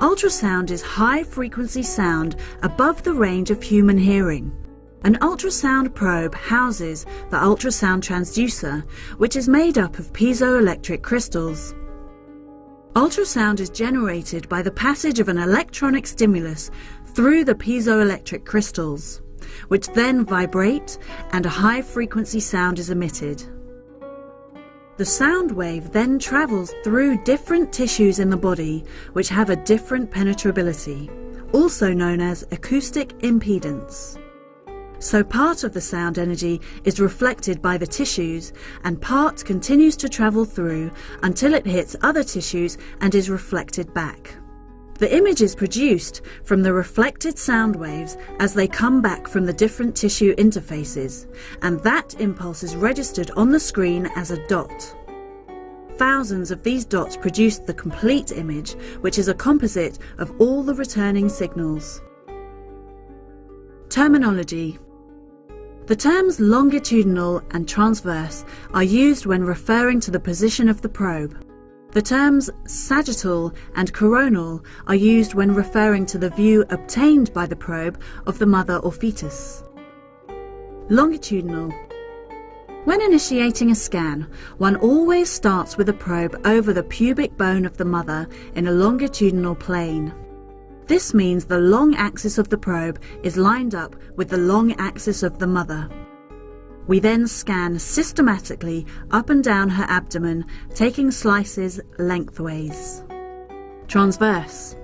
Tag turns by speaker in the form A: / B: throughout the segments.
A: Ultrasound is high-frequency sound above the range of human hearing. An ultrasound probe houses the ultrasound transdüsser, which is made up of piezoelectric crystals. Ultrasound is generated by the passage of an electronic stimulus through the piezoelectric crystals, which then vibrate and a high-frequency sound is emitted. The sound wave then travels through different tissues in the body which have a different penetrability, also known as acoustic impedance. So part of the sound energy is reflected by the tissues and part continues to travel through until it hits other tissues and is reflected back. The image is produced from the reflected sound waves as they come back from the different tissue interfaces, and that impulse is registered on the screen as a dot. Thousands of these dots produce the complete image, which is a composite of all the returning signals. Terminology. The terms longitudinal and transverse are used when referring to the position of the probe. The terms sagittal and coronal are used when referring to the view obtained by the probe of the mother or fetus. Longitudinal. When initiating a scan, one always starts with a probe over the pubic bone of the mother in a longitudinal plane. This means the long axis of the probe is lined up with the long axis of the mother. We then scan systematically up and down her abdomen, taking slices lengthways. Transverse.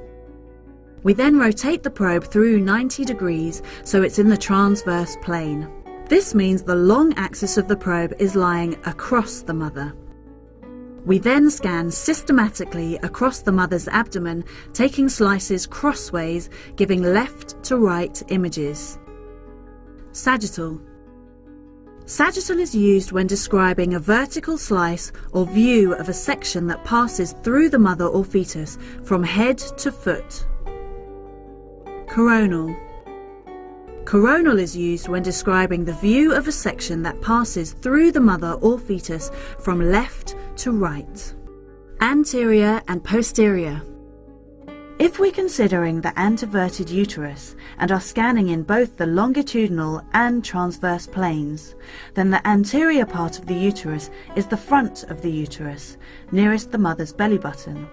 A: We then rotate the probe through 90 degrees so it's in the transverse plane. This means the long axis of the probe is lying across the mother. We then scan systematically across the mother's abdomen, taking slices crossways, giving left to right images. Sagittal. Sagittal is used when describing a vertical slice or view of a section that passes through the mother or fetus from head to foot. Coronal. Coronal is used when describing the view of a section that passes through the mother or fetus from left to right. Anterior and posterior. If we're considering the anteverted uterus and are scanning in both the longitudinal and transverse planes, then the anterior part of the uterus is the front of the uterus, nearest the mother's belly button,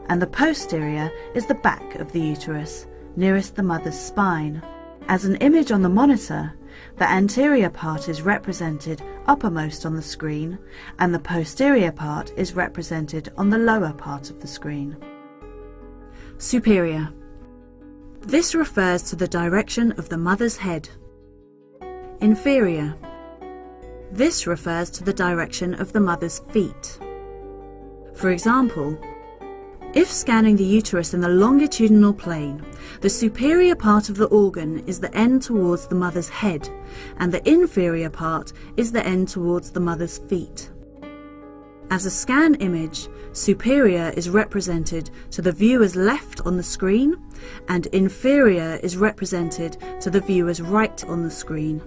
A: and the posterior is the back of the uterus, nearest the mother's spine. As an image on the monitor, the anterior part is represented uppermost on the screen, and the posterior part is represented on the lower part of the screen. Superior. This refers to the direction of the mother's head. Inferior. This refers to the direction of the mother's feet. For example, if scanning the uterus in the longitudinal plane, the superior part of the organ is the end towards the mother's head, and the inferior part is the end towards the mother's feet. As a scan image, superior is represented to the viewer's left on the screen, and inferior is represented to the viewer's right on the screen.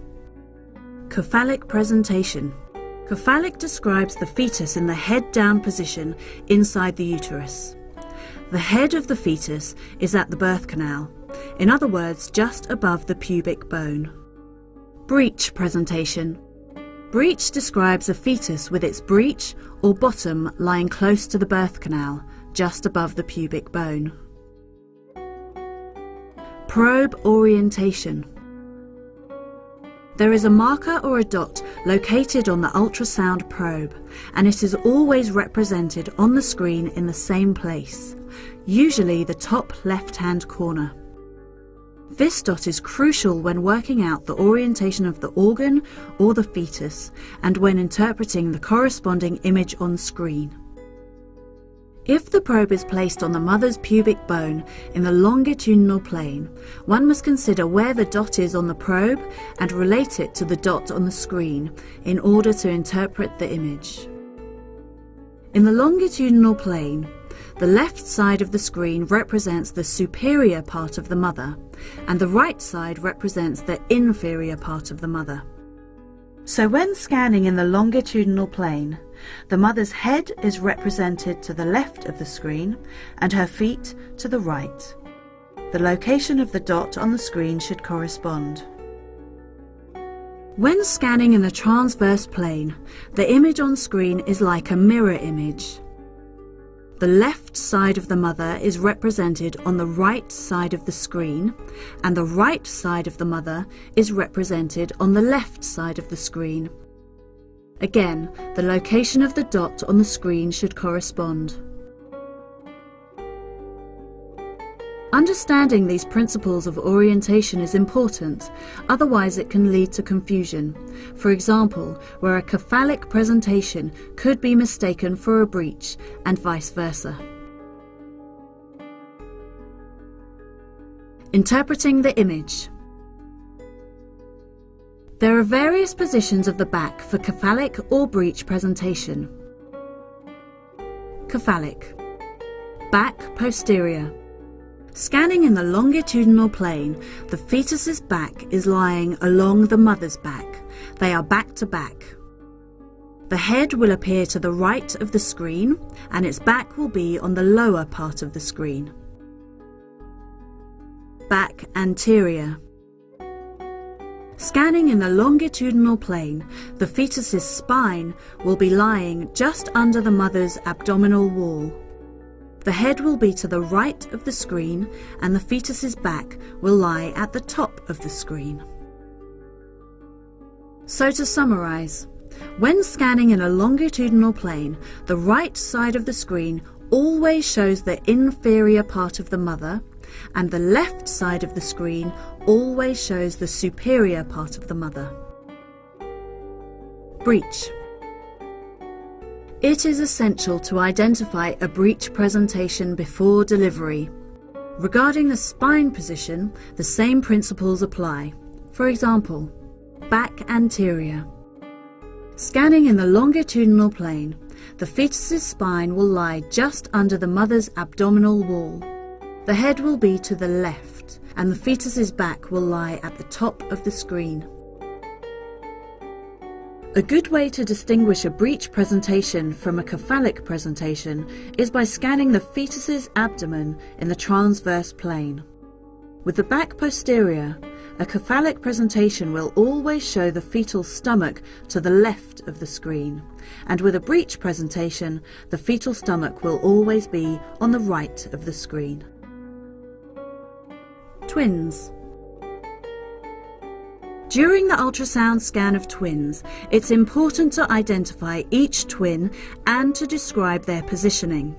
A: Cephalic presentation. Cephalic describes the fetus in the head-down position inside the uterus. The head of the fetus is at the birth canal, in other words, just above the pubic bone. Breech presentation. Breech describes a fetus with its breech or bottom lying close to the birth canal, just above the pubic bone. Probe orientation. There is a marker or a dot located on the ultrasound probe, and it is always represented on the screen in the same place, usually the top left-hand corner. This dot is crucial when working out the orientation of the organ or the fetus and when interpreting the corresponding image on screen. If the probe is placed on the mother's pubic bone in the longitudinal plane, one must consider where the dot is on the probe and relate it to the dot on the screen in order to interpret the image. In the longitudinal plane, the left side of the screen represents the superior part of the mother, and the right side represents the inferior part of the mother. So when scanning in the longitudinal plane, the mother's head is represented to the left of the screen and her feet to the right. The location of the dot on the screen should correspond. When scanning in the transverse plane, the image on screen is like a mirror image. The left side of the mother is represented on the right side of the screen, and the right side of the mother is represented on the left side of the screen. Again, the location of the dot on the screen should correspond. Understanding these principles of orientation is important, otherwise it can lead to confusion. For example, where a cephalic presentation could be mistaken for a breech and vice versa. Interpreting the image. There are various positions of the back for cephalic or breech presentation. Cephalic. Back posterior. Scanning in the longitudinal plane, the fetus's back is lying along the mother's back. They are back to back. The head will appear to the right of the screen, and its back will be on the lower part of the screen. Back anterior. Scanning in the longitudinal plane, the fetus's spine will be lying just under the mother's abdominal wall. The head will be to the right of the screen and the fetus's back will lie at the top of the screen. So to summarise, when scanning in a longitudinal plane, the right side of the screen always shows the inferior part of the mother, and the left side of the screen always shows the superior part of the mother. Breech. It is essential to identify a breech presentation before delivery. Regarding the spine position, the same principles apply. For example, back anterior. Scanning in the longitudinal plane, the fetus's spine will lie just under the mother's abdominal wall. The head will be to the left, and the fetus's back will lie at the top of the screen. A good way to distinguish a breech presentation from a cephalic presentation is by scanning the fetus's abdomen in the transverse plane. With the back posterior, a cephalic presentation will always show the fetal stomach to the left of the screen, and with a breech presentation, the fetal stomach will always be on the right of the screen. Twins. During the ultrasound scan of twins, it's important to identify each twin and to describe their positioning.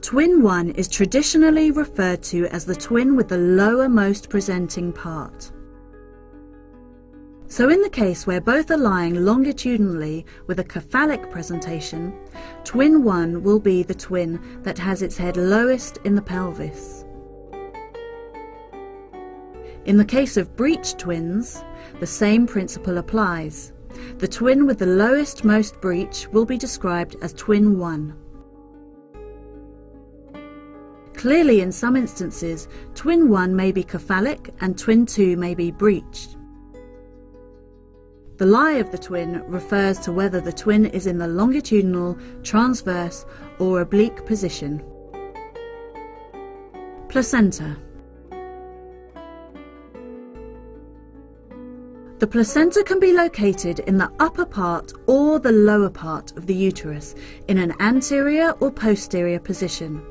A: Twin 1 is traditionally referred to as the twin with the lowermost presenting part. So in the case where both are lying longitudinally with a cephalic presentation, twin 1 will be the twin that has its head lowest in the pelvis. In the case of breech twins, the same principle applies. The twin with the lowest most breech will be described as twin 1. Clearly, in some instances, twin 1 may be cephalic and twin 2 may be breeched. The lie of the twin refers to whether the twin is in the longitudinal, transverse, or oblique position. Placenta. The placenta can be located in the upper part or the lower part of the uterus in an anterior or posterior position.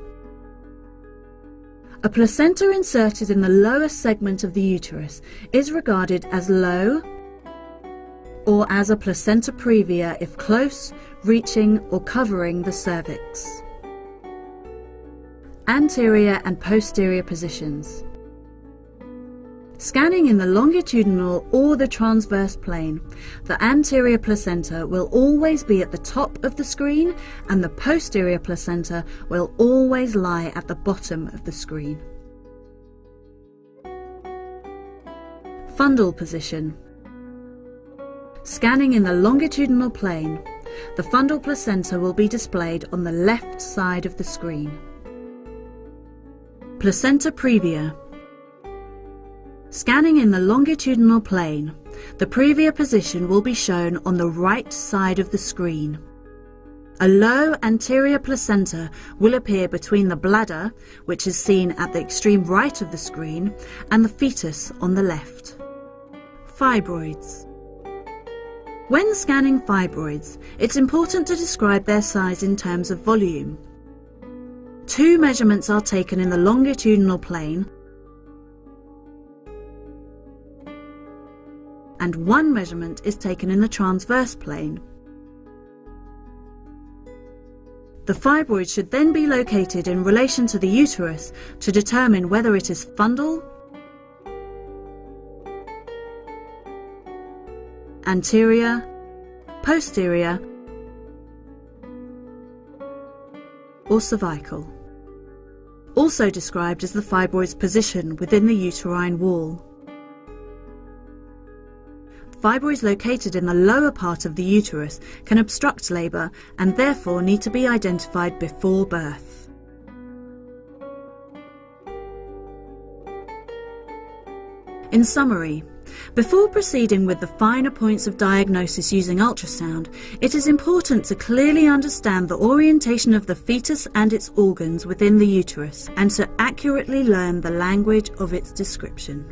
A: A placenta inserted in the lower segment of the uterus is regarded as low or as a placenta previa if close, reaching or covering the cervix. Anterior and posterior positions. Scanning in the longitudinal or the transverse plane, the anterior placenta will always be at the top of the screen and the posterior placenta will always lie at the bottom of the screen. Fundal position. Scanning in the longitudinal plane, the fundal placenta will be displayed on the left side of the screen. Placenta previa. Scanning in the longitudinal plane, the previa position will be shown on the right side of the screen. A low anterior placenta will appear between the bladder, which is seen at the extreme right of the screen, and the fetus on the left. Fibroids. When scanning fibroids, it's important to describe their size in terms of volume. 2 measurements are taken in the longitudinal plane and 1 measurement is taken in the transverse plane. The fibroid should then be located in relation to the uterus to determine whether it is fundal, anterior, posterior, or cervical. Also described as the fibroid's position within the uterine wall. Fibroids located in the lower part of the uterus can obstruct labour and therefore need to be identified before birth. In summary, before proceeding with the finer points of diagnosis using ultrasound, it is important to clearly understand the orientation of the fetus and its organs within the uterus and to accurately learn the language of its description.